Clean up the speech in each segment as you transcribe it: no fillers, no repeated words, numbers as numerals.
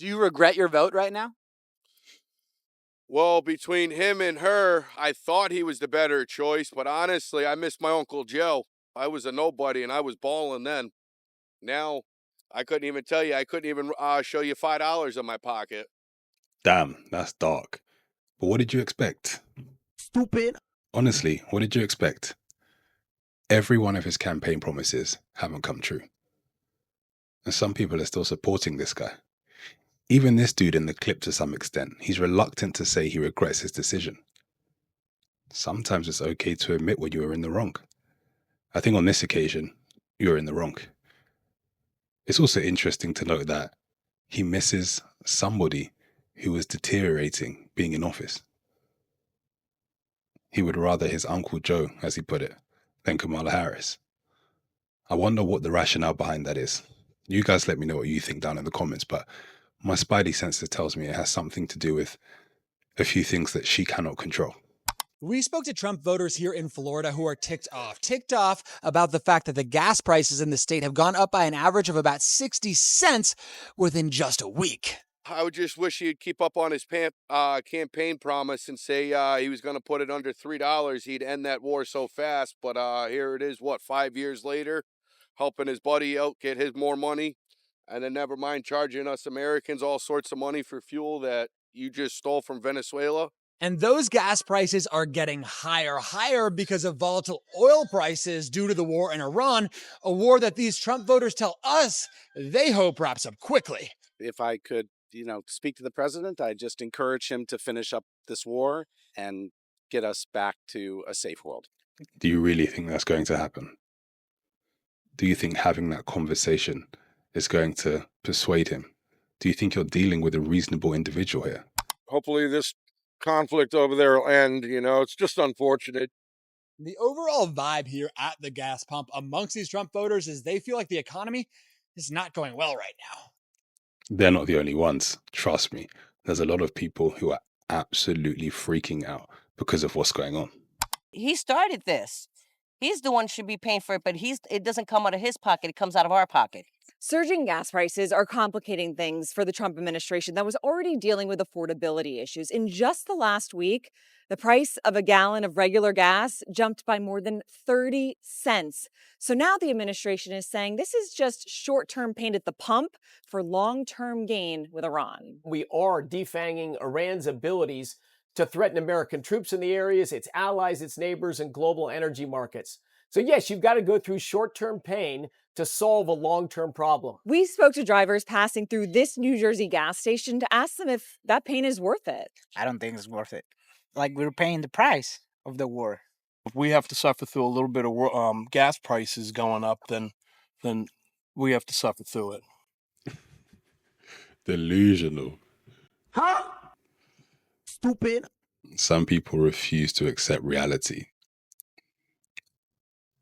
Do you regret your vote right now? Well, between him and her, I thought he was the better choice, but honestly, I miss my Uncle Joe. I was a nobody and I was balling then. Now, I couldn't even tell you. I couldn't even show you $5 in my pocket. Damn, that's dark. But what did you expect? Stupid. Honestly, what did you expect? Every one of his campaign promises haven't come true. And some people are still supporting this guy. Even this dude in the clip to some extent, he's reluctant to say he regrets his decision. Sometimes it's okay to admit when you were in the wrong. I think on this occasion, you were in the wrong. It's also interesting to note that he misses somebody who was deteriorating being in office. He would rather his Uncle Joe, as he put it, than Kamala Harris. I wonder what the rationale behind that is. You guys let me know what you think down in the comments, but my spidey senses tells me it has something to do with a few things that she cannot control. We spoke to Trump voters here in Florida who are ticked off about the fact that the gas prices in the state have gone up by an average of about 60 cents within just a week. I would just wish he'd keep up on his campaign promise and say he was going to put it under $3. He'd end that war so fast. But here it is, 5 years later, helping his buddy out get his more money. And then never mind charging us Americans all sorts of money for fuel that you just stole from Venezuela. And those gas prices are getting higher because of volatile oil prices due to the war in Iran, a war that these Trump voters tell us they hope wraps up quickly. If I could, speak to the president, I'd just encourage him to finish up this war and get us back to a safe world. Do you really think that's going to happen? Do you think having that conversation is going to persuade him? Do you think you're dealing with a reasonable individual here? Hopefully this conflict over there will end. It's just unfortunate. The overall vibe here at the gas pump amongst these Trump voters is they feel like the economy is not going well right now. They're not the only ones. Trust me. There's a lot of people who are absolutely freaking out because of what's going on. He started this. He's the one who should be paying for it, but it doesn't come out of his pocket. It comes out of our pocket. Surging gas prices are complicating things for the Trump administration that was already dealing with affordability issues. In just the last week, the price of a gallon of regular gas jumped by more than 30 cents. So now the administration is saying this is just short-term pain at the pump for long-term gain with Iran. We are defanging Iran's abilities to threaten American troops in the areas, its allies, its neighbors, and global energy markets. So yes, you've got to go through short-term pain to solve a long-term problem. We spoke to drivers passing through this New Jersey gas station to ask them if that pain is worth it. I don't think it's worth it. Like, we're paying the price of the war. If we have to suffer through a little bit of gas prices going up, then we have to suffer through it. Delusional. Huh? Stupid. Some people refuse to accept reality.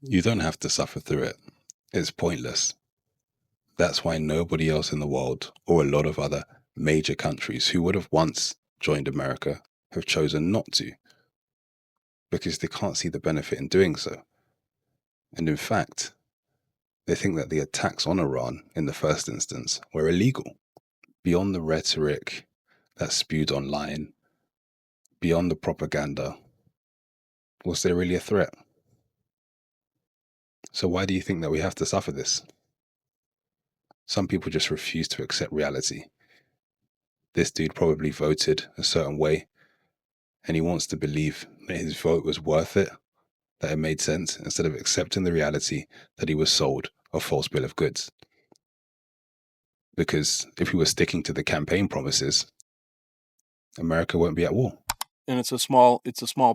You don't have to suffer through it. It's pointless. That's why nobody else in the world, or a lot of other major countries who would have once joined America, have chosen not to. Because they can't see the benefit in doing so. And in fact, they think that the attacks on Iran in the first instance were illegal. Beyond the rhetoric that's spewed online, beyond the propaganda, was there really a threat? So why do you think that we have to suffer this? Some people just refuse to accept reality. This dude probably voted a certain way, and he wants to believe that his vote was worth it, that it made sense, instead of accepting the reality that he was sold a false bill of goods. Because if he was sticking to the campaign promises, America won't be at war. And it's a small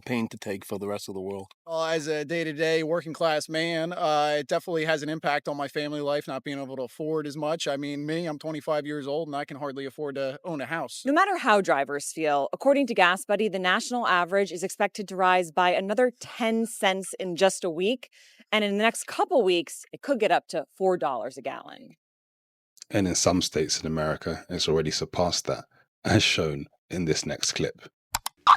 pain to take for the rest of the world. As a day-to-day working class man, it definitely has an impact on my family life, not being able to afford as much. I mean, I'm 25 years old and I can hardly afford to own a house. No matter how drivers feel, according to Gas Buddy, the national average is expected to rise by another 10 cents in just a week. And in the next couple weeks, it could get up to $4 a gallon. And in some states in America, it's already surpassed that, as shown in this next clip.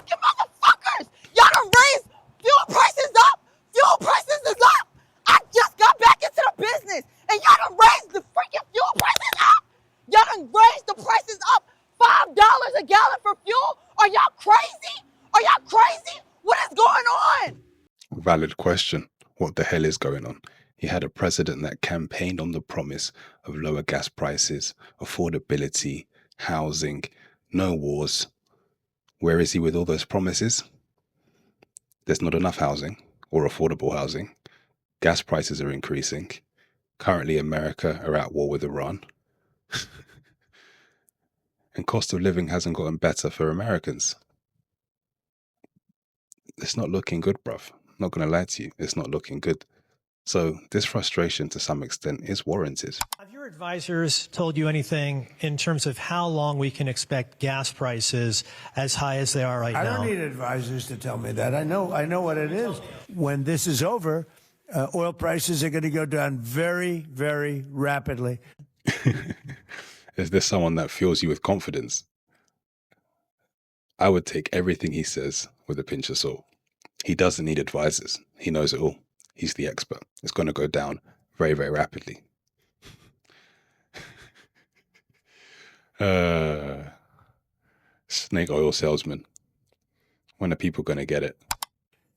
You motherfuckers! Y'all done raised fuel prices up! Fuel prices is up! I just got back into the business and y'all done raised the freaking fuel prices up! Y'all done raised the prices up a gallon for fuel? Are y'all crazy? Are y'all crazy? What is going on? Valid question. What the hell is going on? He had a president that campaigned on the promise of lower gas prices, affordability, housing, no wars. Where is he with all those promises? There's not enough housing or affordable housing. Gas prices are increasing. Currently, America are at war with Iran. And cost of living hasn't gotten better for Americans. It's not looking good, bruv. Not going to lie to you. It's not looking good. So this frustration to some extent is warranted. Have your advisors told you anything in terms of how long we can expect gas prices as high as they are right now? I don't need advisors to tell me that. I know what it is. When this is over, oil prices are going to go down very, very rapidly. Is there someone that fills you with confidence? I would take everything he says with a pinch of salt. He doesn't need advisors. He knows it all. He's the expert. It's going to go down very, very rapidly. Snake oil salesman. When are people going to get it?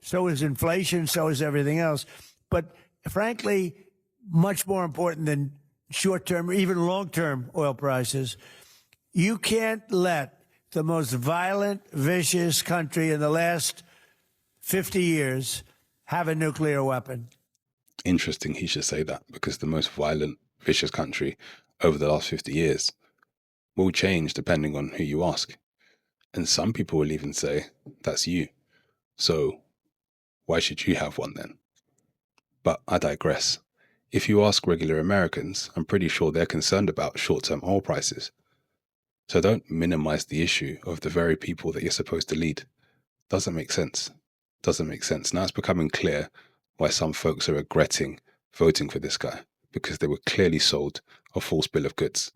So is inflation, so is everything else. But frankly, much more important than short-term, even long-term oil prices, you can't let the most violent, vicious country in the last 50 years have a nuclear weapon. Interesting he should say that, because the most violent, vicious country over the last 50 years will change depending on who you ask. And some people will even say, that's you. So why should you have one then? But I digress. If you ask regular Americans, I'm pretty sure they're concerned about short-term oil prices. So don't minimize the issue of the very people that you're supposed to lead. Doesn't make sense. Doesn't make sense. Now it's becoming clear why some folks are regretting voting for this guy, because they were clearly sold a false bill of goods.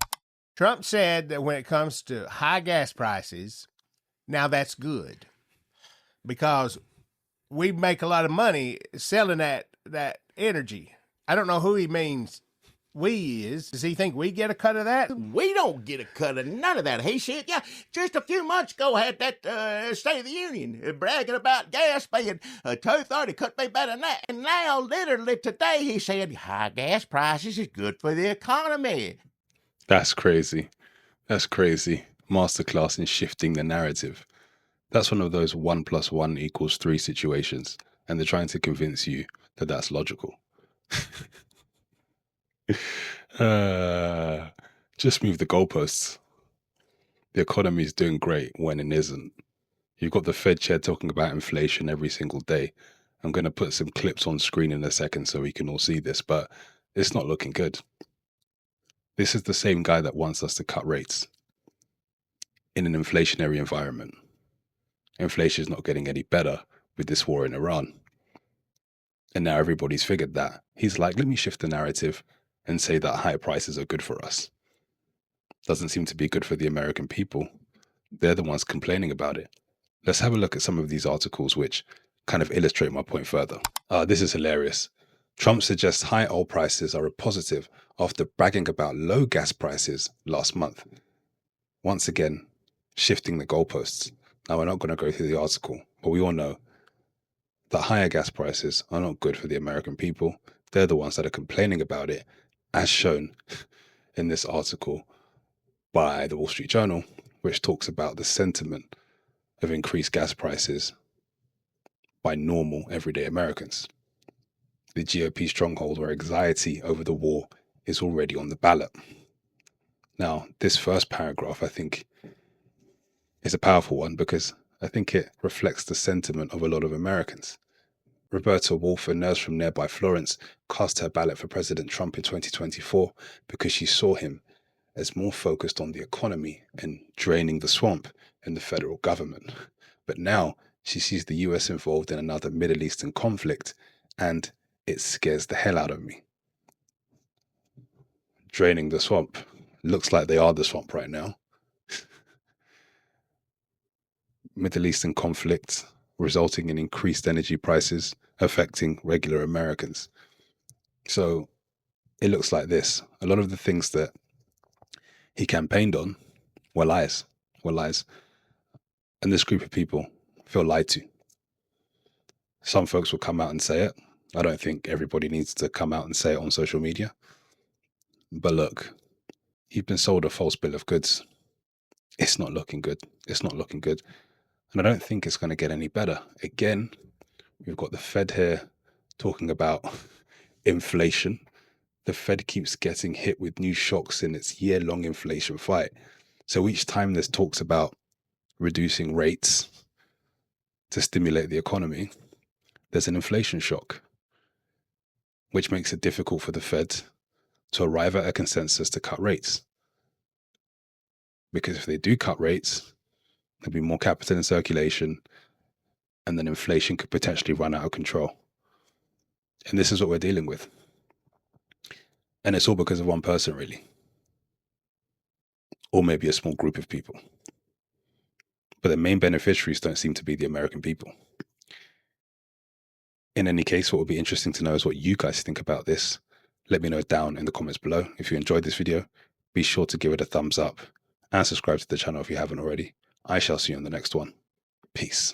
Trump said that when it comes to high gas prices, now that's good, because we make a lot of money selling that energy. I don't know who he means we is. Does he think we get a cut of that? We don't get a cut of none of that. He said, yeah, just a few months ago I had that State of the Union bragging about gas paying $2.30, could be better than that. And now, literally today, he said high gas prices is good for the economy. That's crazy. That's crazy. Masterclass in shifting the narrative. That's one of those 1 + 1 = 3 situations, and they're trying to convince you that that's logical. Just move the goalposts. The economy is doing great when it isn't. You've got the Fed chair talking about inflation every single day. I'm going to put some clips on screen in a second so we can all see this, but it's not looking good. This is the same guy that wants us to cut rates in an inflationary environment. Inflation is not getting any better with this war in Iran. And now everybody's figured that. He's like, let me shift the narrative and say that higher prices are good for us. Doesn't seem to be good for the American people. They're the ones complaining about it. Let's have a look at some of these articles which kind of illustrate my point further. This is hilarious. Trump suggests high oil prices are a positive after bragging about low gas prices last month. Once again, shifting the goalposts. Now, we're not going to go through the article, but we all know that higher gas prices are not good for the American people. They're the ones that are complaining about it, as shown in this article by the Wall Street Journal, which talks about the sentiment of increased gas prices by normal, everyday Americans. The GOP stronghold where anxiety over the war is already on the ballot. Now, this first paragraph, I think, is a powerful one because I think it reflects the sentiment of a lot of Americans. Roberta Wolf, a nurse from nearby Florence, cast her ballot for President Trump in 2024 because she saw him as more focused on the economy and draining the swamp in the federal government. But now she sees the US involved in another Middle Eastern conflict, and it scares the hell out of me. Draining the swamp. Looks like they are the swamp right now. Middle Eastern conflict resulting in increased energy prices affecting regular Americans. So it looks like this. A lot of the things that he campaigned on were lies. And this group of people feel lied to. Some folks will come out and say it. I don't think everybody needs to come out and say it on social media. But look, you've been sold a false bill of goods. It's not looking good. It's not looking good. And I don't think it's going to get any better. Again, we've got the Fed here talking about inflation. The Fed keeps getting hit with new shocks in its year-long inflation fight. So each time there's talks about reducing rates to stimulate the economy, there's an inflation shock, which makes it difficult for the Fed to arrive at a consensus to cut rates. Because if they do cut rates, there'll be more capital in circulation, and then inflation could potentially run out of control. And this is what we're dealing with. And it's all because of one person, really. Or maybe a small group of people. But the main beneficiaries don't seem to be the American people. In any case, what would be interesting to know is what you guys think about this. Let me know down in the comments below. If you enjoyed this video, be sure to give it a thumbs up and subscribe to the channel if you haven't already. I shall see you on the next one. Peace.